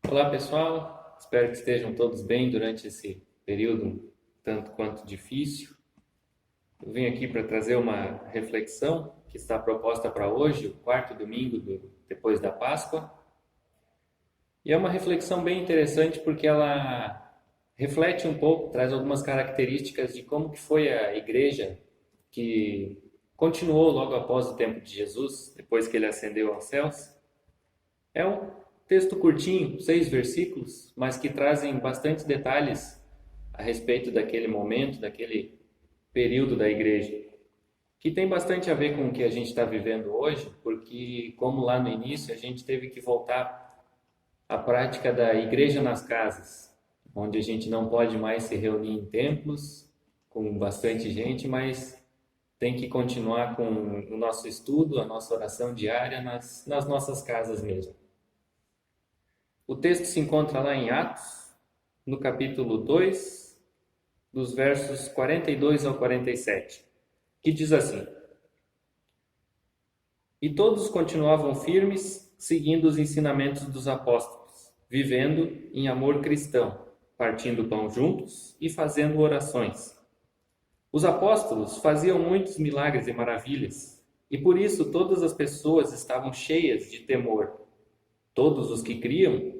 Olá pessoal, espero que estejam todos bem durante esse período tanto quanto difícil. Eu vim aqui para trazer uma reflexão que está proposta para hoje, o quarto domingo depois da Páscoa. E é uma reflexão bem interessante porque ela reflete um pouco, traz algumas características de como que foi a igreja que continuou logo após o tempo de Jesus, depois que ele ascendeu aos céus. É um texto curtinho, 6 versículos, mas que trazem bastante detalhes a respeito daquele momento, daquele período da igreja, que tem bastante a ver com o que a gente está vivendo hoje, porque, como lá no início, a gente teve que voltar à prática da igreja nas casas, onde a gente não pode mais se reunir em templos com bastante gente, mas tem que continuar com o nosso estudo, a nossa oração diária nas nossas casas mesmo. O texto se encontra lá em Atos, no capítulo 2, dos versos 42 ao 47, que diz assim: E todos continuavam firmes, seguindo os ensinamentos dos apóstolos, vivendo em amor cristão, partindo pão juntos e fazendo orações. Os apóstolos faziam muitos milagres e maravilhas, e por isso todas as pessoas estavam cheias de temor. Todos os que criam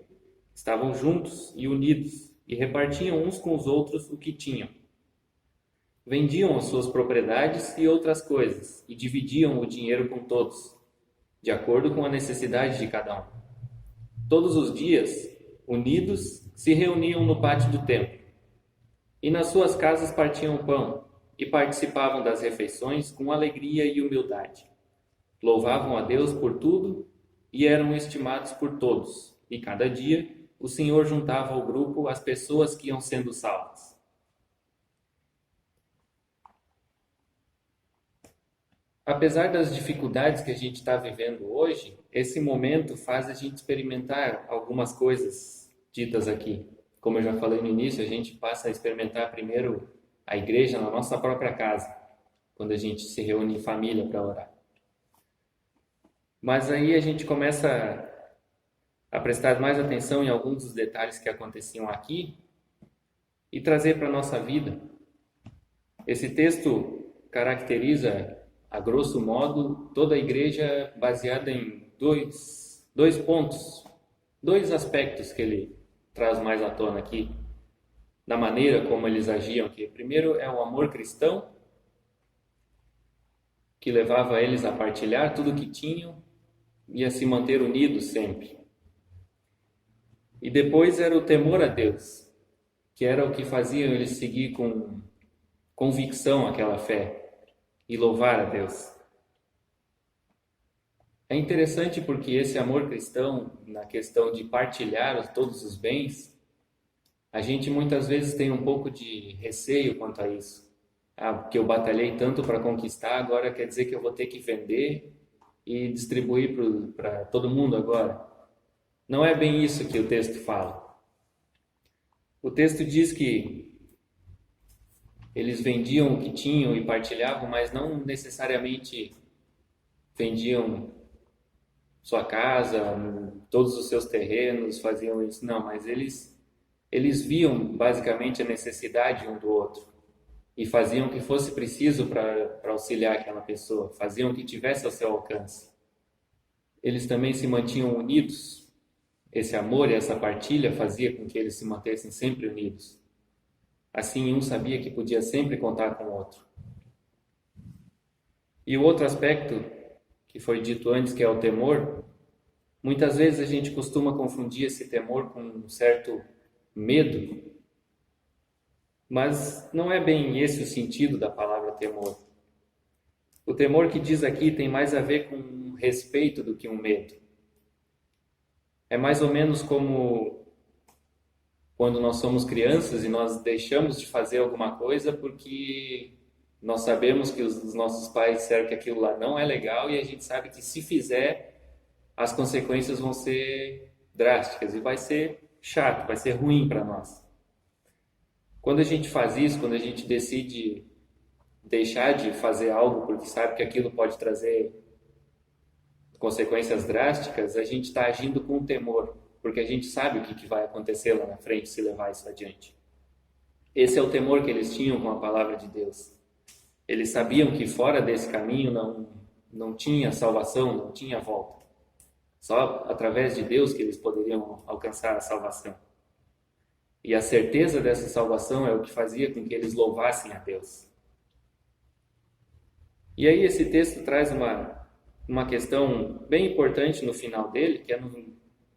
estavam juntos e unidos e repartiam uns com os outros o que tinham. Vendiam as suas propriedades e outras coisas e dividiam o dinheiro com todos, de acordo com a necessidade de cada um. Todos os dias, unidos, se reuniam no pátio do templo e nas suas casas partiam o pão e participavam das refeições com alegria e humildade. Louvavam a Deus por tudo e eram estimados por todos, e cada dia o Senhor juntava ao grupo as pessoas que iam sendo salvas. Apesar das dificuldades que a gente está vivendo hoje, esse momento faz a gente experimentar algumas coisas ditas aqui. Como eu já falei no início, a gente passa a experimentar primeiro a igreja na nossa própria casa, quando a gente se reúne em família para orar. Mas aí a gente começa a prestar mais atenção em alguns dos detalhes que aconteciam aqui e trazer para a nossa vida. Esse texto caracteriza, a grosso modo, toda a igreja baseada em dois pontos, dois aspectos que ele traz mais à tona aqui, da maneira como eles agiam. Que primeiro é o amor cristão, que levava eles a partilhar tudo o que tinham e a se manter unidos sempre. E depois era o temor a Deus, que era o que fazia eles seguir com convicção aquela fé e louvar a Deus. É interessante porque esse amor cristão, na questão de partilhar todos os bens, a gente muitas vezes tem um pouco de receio quanto a isso. Ah, porque eu batalhei tanto para conquistar, agora quer dizer que eu vou ter que vender e distribuir para todo mundo agora. Não é bem isso que o texto fala. O texto diz que eles vendiam o que tinham e partilhavam, mas não necessariamente vendiam sua casa, todos os seus terrenos, faziam isso. Não, mas eles viam basicamente a necessidade um do outro e faziam o que fosse preciso para auxiliar aquela pessoa, faziam o que tivesse ao seu alcance. Eles também se mantinham unidos. Esse amor e essa partilha fazia com que eles se mantessem sempre unidos. Assim, um sabia que podia sempre contar com o outro. E o outro aspecto que foi dito antes, que é o temor, muitas vezes a gente costuma confundir esse temor com um certo medo, mas não é bem esse o sentido da palavra temor. O temor que diz aqui tem mais a ver com um respeito do que um medo. É mais ou menos como quando nós somos crianças e nós deixamos de fazer alguma coisa porque nós sabemos que os nossos pais disseram que aquilo lá não é legal e a gente sabe que se fizer, as consequências vão ser drásticas e vai ser chato, vai ser ruim para nós. Quando a gente faz isso, quando a gente decide deixar de fazer algo porque sabe que aquilo pode trazer consequências drásticas, a gente está agindo com temor. porque a gente sabe o que vai acontecer lá na frente se levar isso adiante. Esse é o temor que eles tinham com a palavra de Deus. Eles sabiam que fora desse caminho não tinha salvação, não tinha volta. Só através de Deus que eles poderiam alcançar a salvação. E a certeza dessa salvação é o que fazia com que eles louvassem a Deus. E aí esse texto traz uma questão bem importante no final dele, que é na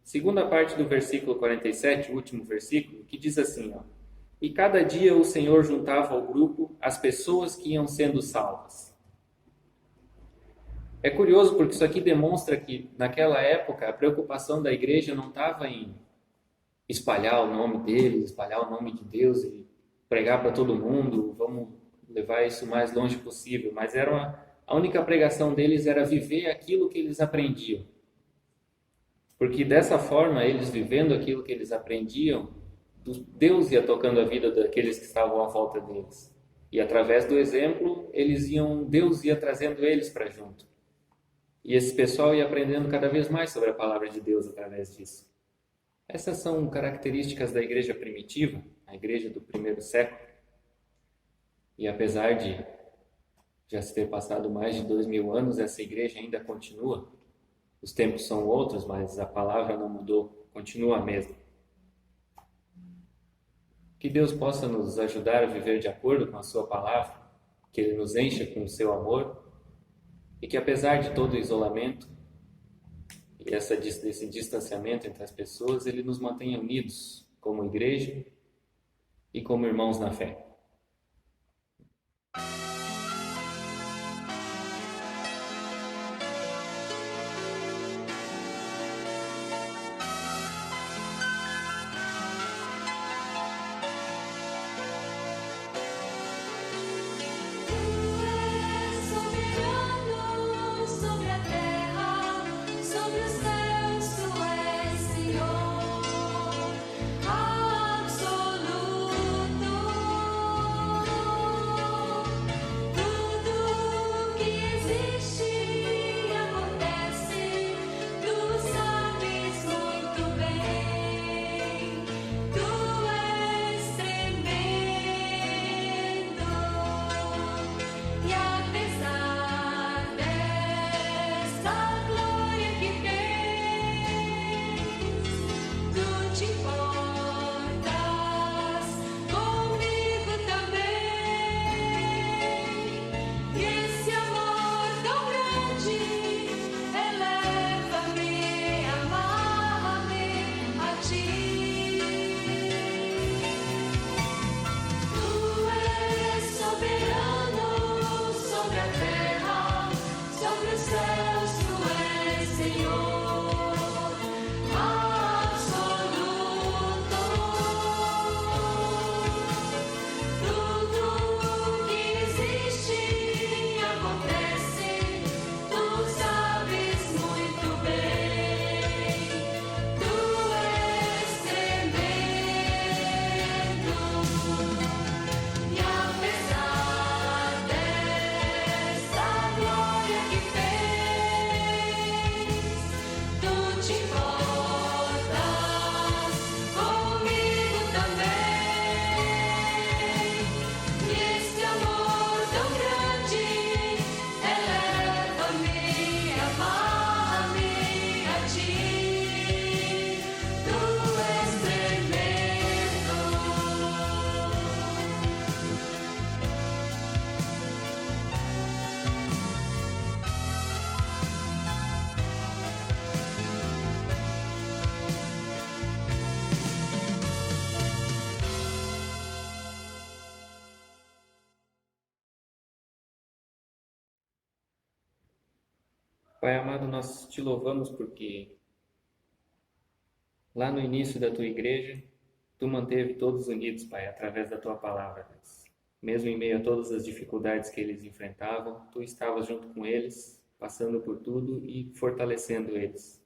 segunda parte do versículo 47, o último versículo, que diz assim, ó: E cada dia o Senhor juntava ao grupo as pessoas que iam sendo salvas. É curioso porque isso aqui demonstra que naquela época a preocupação da igreja não estava em espalhar o nome deles, espalhar o nome de Deus e pregar para todo mundo, vamos levar isso o mais longe possível, mas a única pregação deles era viver aquilo que eles aprendiam. Porque dessa forma, eles vivendo aquilo que eles aprendiam, Deus ia tocando a vida daqueles que estavam à volta deles. E através do exemplo, Deus ia trazendo eles para junto. E esse pessoal ia aprendendo cada vez mais sobre a palavra de Deus através disso. Essas são características da igreja primitiva, a igreja do primeiro século. E apesar de já se ter passado mais de 2000 anos, essa igreja ainda continua. Os tempos são outros, mas a palavra não mudou, continua a mesma. Que Deus possa nos ajudar a viver de acordo com a sua palavra, que Ele nos encha com o seu amor e que apesar de todo o isolamento e desse distanciamento entre as pessoas, Ele nos mantenha unidos como igreja e como irmãos na fé. Pai amado, nós te louvamos porque lá no início da tua igreja, tu manteve todos unidos, Pai, através da tua palavra, Deus. Mesmo em meio a todas as dificuldades que eles enfrentavam, tu estavas junto com eles, passando por tudo e fortalecendo eles,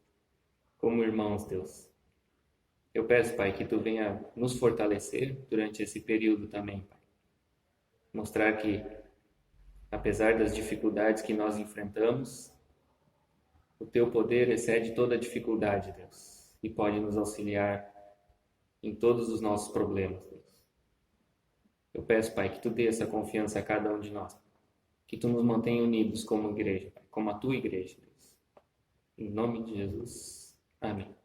como irmãos, Deus. Eu peço, Pai, que tu venha nos fortalecer durante esse período também, Pai. Mostrar que, apesar das dificuldades que nós enfrentamos, o teu poder excede toda dificuldade, Deus. e pode nos auxiliar em todos os nossos problemas, Deus. Eu peço, Pai, que Tu dê essa confiança a cada um de nós, que Tu nos mantenha unidos como igreja, Pai, como a Tua igreja, Deus. Em nome de Jesus. Amém.